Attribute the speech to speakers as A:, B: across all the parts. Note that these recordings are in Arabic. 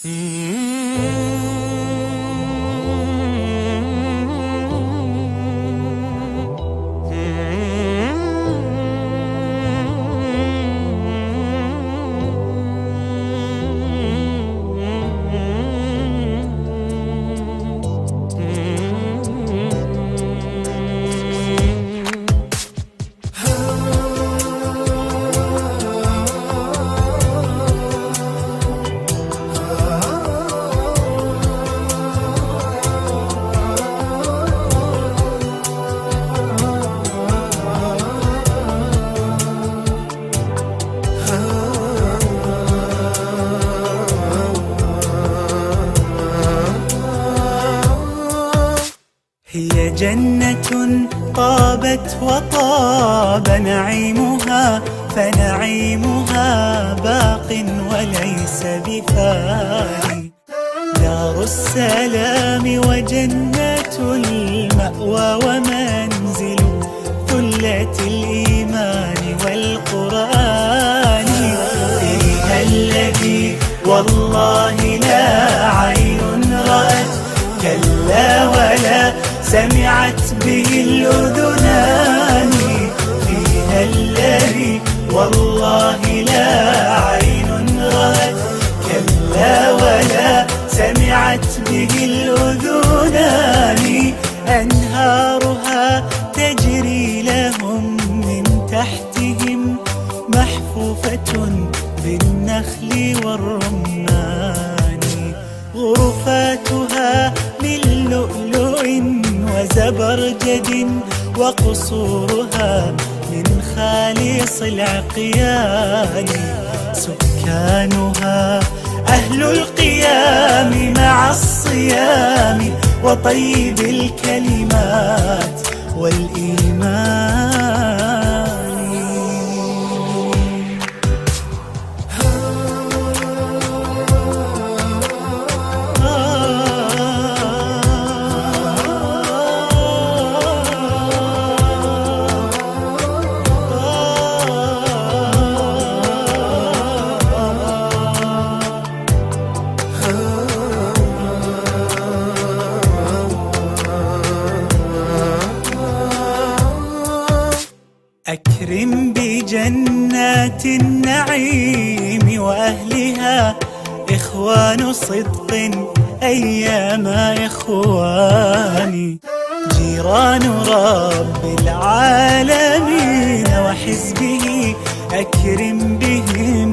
A: هي جنة طابت وطاب نعيمها، فنعيمها باق وليس بفاني. دار السلام وجنة المأوى ومنزل ثلة الإيمان والقرآن. فيها الذي والله لا عين رأت، كلا ولا سمعت به الأذنان. فيها الذي والله لا عين رأت، كلا ولا سمعت به الأذنان. أنهارها تجري لهم من تحتهم، محفوفة بالنخل والرمان. غرفاتها من لؤلؤ وزبرجد، وقصورها من خالص العقيان. سكانها أهل القيام مع الصيام، وطيب الكلمات والإيمان. أكرم بجنات النعيم وأهلها، إخوان صدق أيما إخواني. جيران رب العالمين وحزبه، أكرم بهم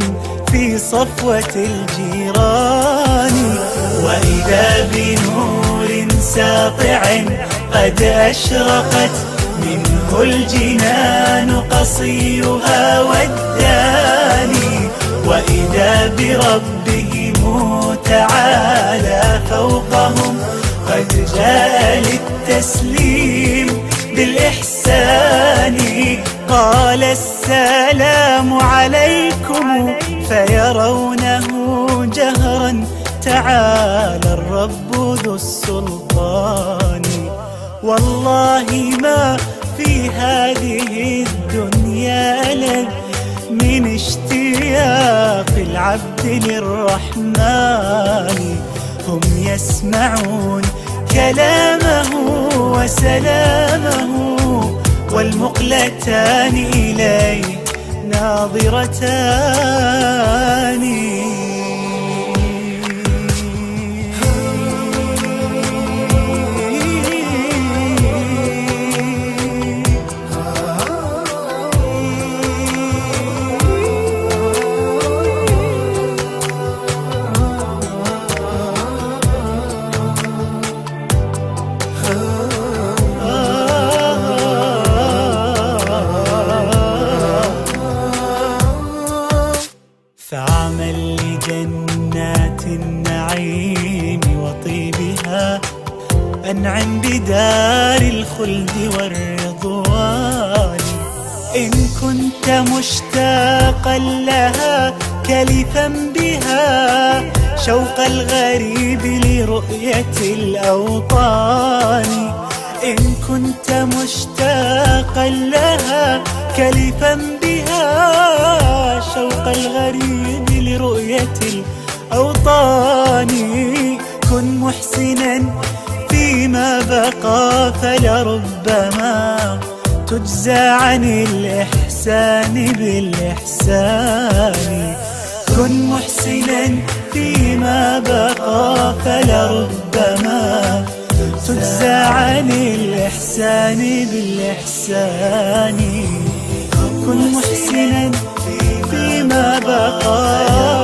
A: في صفوة الجيران. وإذا بنور ساطع قد أشرقت، منه الجنان قصيها والداني. وإذا بربهم تعالى فوقهم، قد جاء للتسليم بالإحسان. قال السلام عليكم، فيرونه جهرا تعالى الرب ذو السلطان. والله ما في هذه الدنيا ألذ من اشتياق العبد للرحمن. هم يسمعون كلامه وسلامه، والمقلتان إليه ناظرتان. فاعمل لجنات النعيم وطيبها، أنعم بدار الخلد والرضوان. إن كنت مشتاقا لها كلفا بها، شوق الغريب لرؤية الأوطان. إن كنت مشتاقا لها كلفا بها، شوق الغريب لرؤية أوطاني. كن محسنا فيما بقى فلربما تجزى عن الإحسان بالإحسان. كن محسنا فيما بقى فلربما تجزى عن الإحسان بالإحسان. كن محسنا فيما بقى